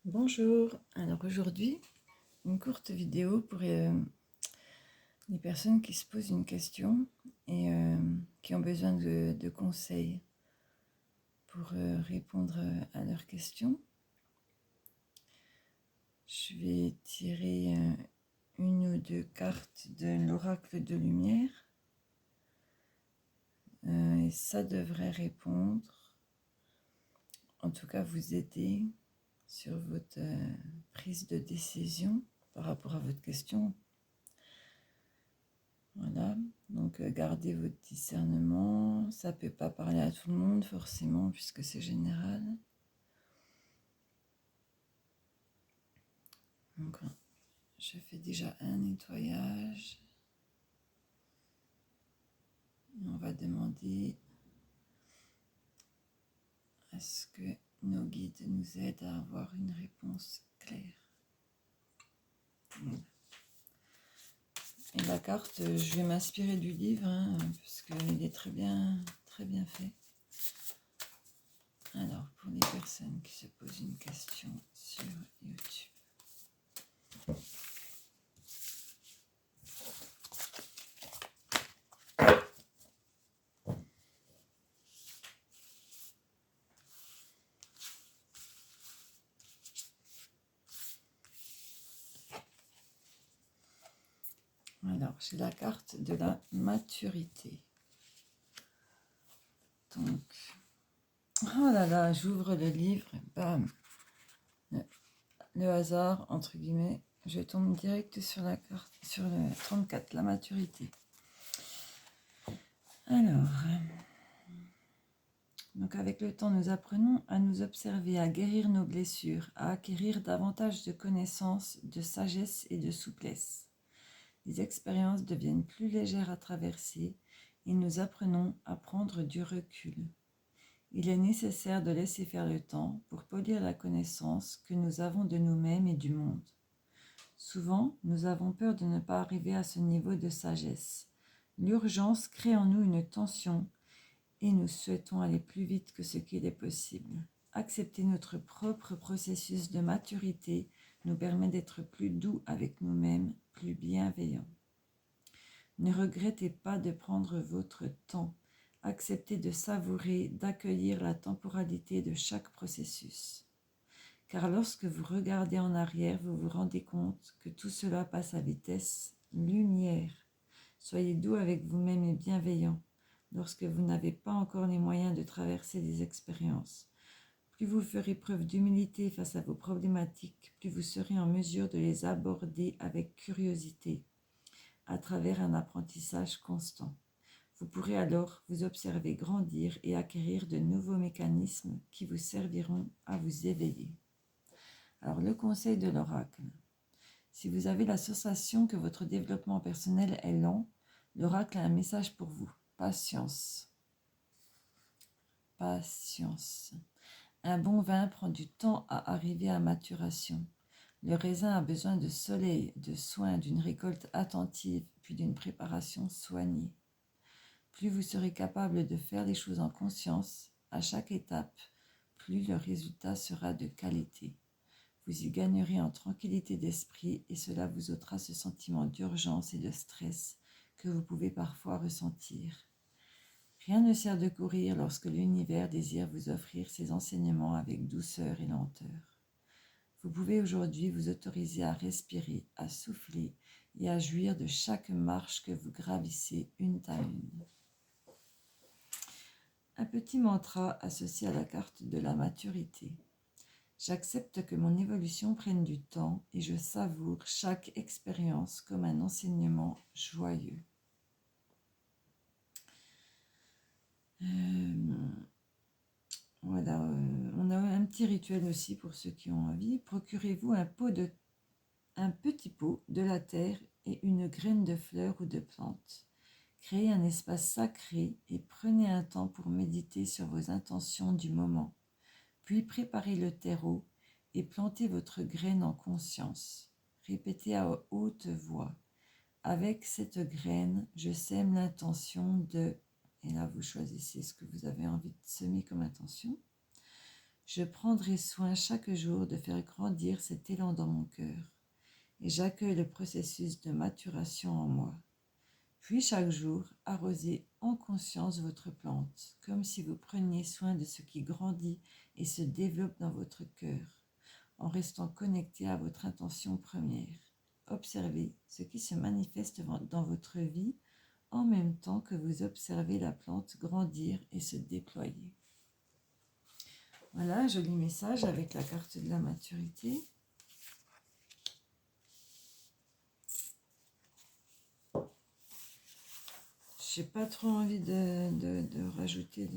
Bonjour, alors aujourd'hui, une courte vidéo pour les personnes qui se posent une question et qui ont besoin de conseils pour répondre à leurs questions. Je vais tirer une ou deux cartes de l'oracle de lumière et ça devrait répondre, en tout cas vous aider sur votre prise de décision par rapport à votre question. Voilà, donc gardez votre discernement. Ça ne peut pas parler à tout le monde forcément puisque c'est général. Donc je fais déjà un nettoyage. Et on va demander à ce que nos guides nous aident à avoir une réponse claire. Voilà. Et la carte, je vais m'inspirer du livre parce qu'il est très bien fait. Alors, pour les personnes qui se posent une question sur YouTube. Alors, j'ai la carte de la maturité. Donc, oh là là, j'ouvre le livre, bam, le hasard, entre guillemets, je tombe direct sur la carte, sur le 34, la maturité. Alors, donc avec le temps, nous apprenons à nous observer, à guérir nos blessures, à acquérir davantage de connaissances, de sagesse et de souplesse. Les expériences deviennent plus légères à traverser et nous apprenons à prendre du recul. Il est nécessaire de laisser faire le temps pour polir la connaissance que nous avons de nous-mêmes et du monde. Souvent, nous avons peur de ne pas arriver à ce niveau de sagesse. L'urgence crée en nous une tension et nous souhaitons aller plus vite que ce qu'il est possible. Accepter notre propre processus de maturité nous permet d'être plus doux avec nous-mêmes, plus bienveillants. Ne regrettez pas de prendre votre temps. Acceptez de savourer, d'accueillir la temporalité de chaque processus. Car lorsque vous regardez en arrière, vous vous rendez compte que tout cela passe à vitesse lumière. Soyez doux avec vous-même et bienveillant lorsque vous n'avez pas encore les moyens de traverser les expériences. Plus vous ferez preuve d'humilité face à vos problématiques, plus vous serez en mesure de les aborder avec curiosité, à travers un apprentissage constant. Vous pourrez alors vous observer grandir et acquérir de nouveaux mécanismes qui vous serviront à vous éveiller. Alors, le conseil de l'oracle. Si vous avez la sensation que votre développement personnel est lent, l'oracle a un message pour vous. Patience. Patience. Un bon vin prend du temps à arriver à maturation. Le raisin a besoin de soleil, de soins, d'une récolte attentive, puis d'une préparation soignée. Plus vous serez capable de faire les choses en conscience, à chaque étape, plus le résultat sera de qualité. Vous y gagnerez en tranquillité d'esprit et cela vous ôtera ce sentiment d'urgence et de stress que vous pouvez parfois ressentir. Rien ne sert de courir lorsque l'univers désire vous offrir ses enseignements avec douceur et lenteur. Vous pouvez aujourd'hui vous autoriser à respirer, à souffler et à jouir de chaque marche que vous gravissez une à une. Un petit mantra associé à la carte de la maturité. J'accepte que mon évolution prenne du temps et je savoure chaque expérience comme un enseignement joyeux. Voilà, on a un petit rituel aussi pour ceux qui ont envie. Procurez-vous un petit pot, de la terre et une graine de fleur ou de plante. Créez un espace sacré et prenez un temps pour méditer sur vos intentions du moment. Puis préparez le terreau et plantez votre graine en conscience. Répétez à haute voix. Avec cette graine, je sème l'intention de... Et là, vous choisissez ce que vous avez envie de semer comme intention. Je prendrai soin chaque jour de faire grandir cet élan dans mon cœur et j'accueille le processus de maturation en moi. Puis chaque jour, arrosez en conscience votre plante, comme si vous preniez soin de ce qui grandit et se développe dans votre cœur, en restant connecté à votre intention première. Observez ce qui se manifeste dans votre vie en même temps que vous observez la plante grandir et se déployer. Voilà, joli message avec la carte de la maturité. J'ai pas trop envie de rajouter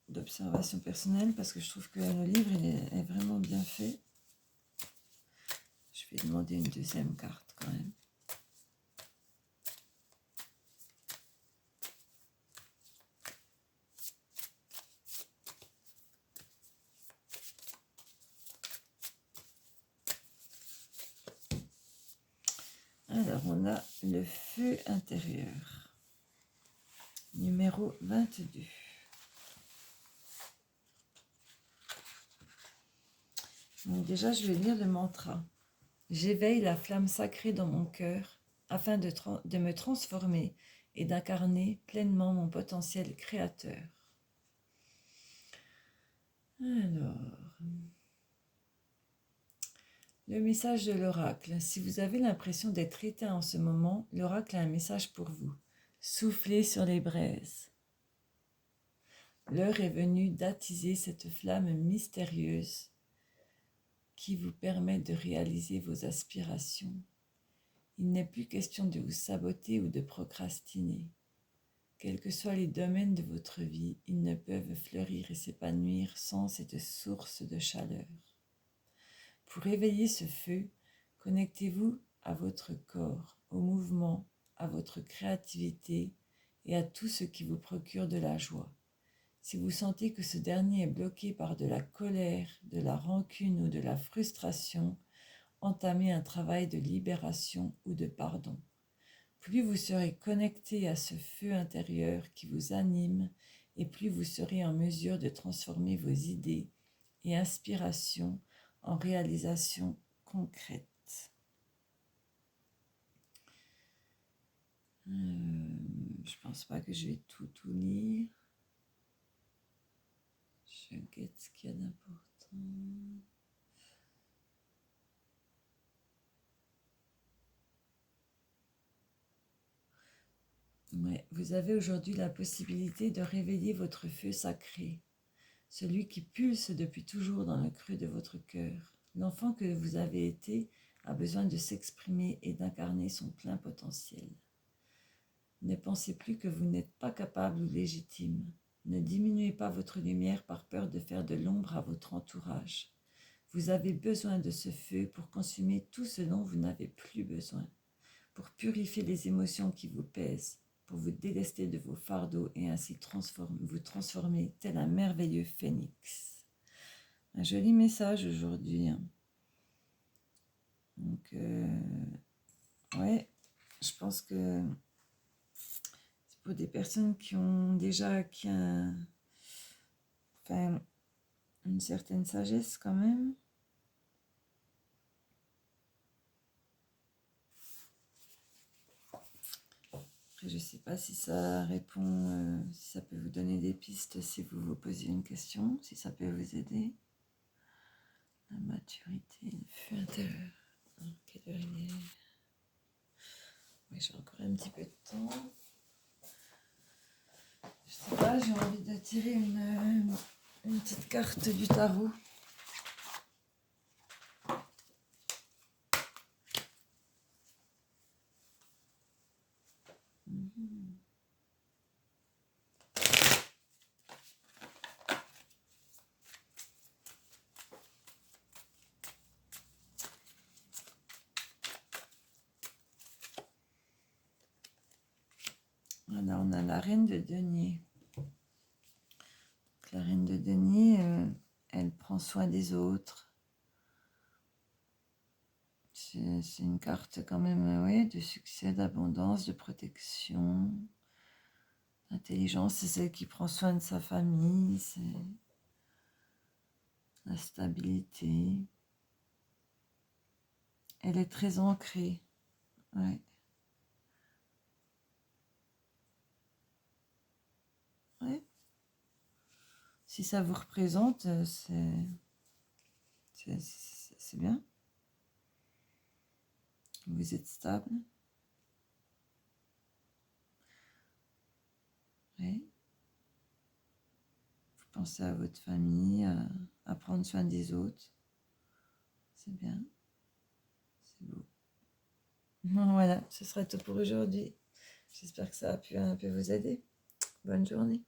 d'observation personnelle parce que je trouve que le livre est vraiment bien fait. Je vais demander une deuxième carte quand même. Alors, on a le feu intérieur, numéro 22. Donc déjà, je vais lire le mantra. J'éveille la flamme sacrée dans mon cœur afin de me transformer et d'incarner pleinement mon potentiel créateur. Alors, le message de l'oracle. Si vous avez l'impression d'être éteint en ce moment, l'oracle a un message pour vous. Soufflez sur les braises. L'heure est venue d'attiser cette flamme mystérieuse qui vous permet de réaliser vos aspirations. Il n'est plus question de vous saboter ou de procrastiner. Quels que soient les domaines de votre vie, ils ne peuvent fleurir et s'épanouir sans cette source de chaleur. Pour éveiller ce feu, connectez-vous à votre corps, au mouvement, à votre créativité et à tout ce qui vous procure de la joie. Si vous sentez que ce dernier est bloqué par de la colère, de la rancune ou de la frustration, entamez un travail de libération ou de pardon. Plus vous serez connecté à ce feu intérieur qui vous anime et plus vous serez en mesure de transformer vos idées et inspirations en réalisations concrètes. Je pense pas que je vais tout lire. Je guette ce qu'il y a d'important. Ouais, vous avez aujourd'hui la possibilité de réveiller votre feu sacré, celui qui pulse depuis toujours dans le creux de votre cœur. L'enfant que vous avez été a besoin de s'exprimer et d'incarner son plein potentiel. Ne pensez plus que vous n'êtes pas capable ou légitime. Ne diminuez pas votre lumière par peur de faire de l'ombre à votre entourage. Vous avez besoin de ce feu pour consumer tout ce dont vous n'avez plus besoin, pour purifier les émotions qui vous pèsent, pour vous délester de vos fardeaux et ainsi vous transformer tel un merveilleux phénix. Un joli message aujourd'hui. Donc, ouais, je pense que c'est pour des personnes qui ont déjà acquis une certaine sagesse quand même. Après, je ne sais pas si ça répond, si ça peut vous donner des pistes si vous vous posez une question, si ça peut vous aider. La maturité, le feu intérieur. Quelle heure il est? Oui, j'ai encore un petit peu de temps. Je sais pas, j'ai envie de tirer une petite carte du tarot. Voilà, on a la reine de denier. Donc, la reine de denier, elle prend soin des autres. C'est une carte quand même, oui, de succès, d'abondance, de protection. L'intelligence, c'est celle qui prend soin de sa famille, c'est la stabilité. Elle est très ancrée. Ouais. Ouais. Si ça vous représente, c'est bien. Vous êtes stable. Ouais. Vous pensez à votre famille, à prendre soin des autres. C'est bien. C'est beau. Bon, voilà, ce sera tout pour aujourd'hui. J'espère que ça a pu un peu vous aider. Bonne journée.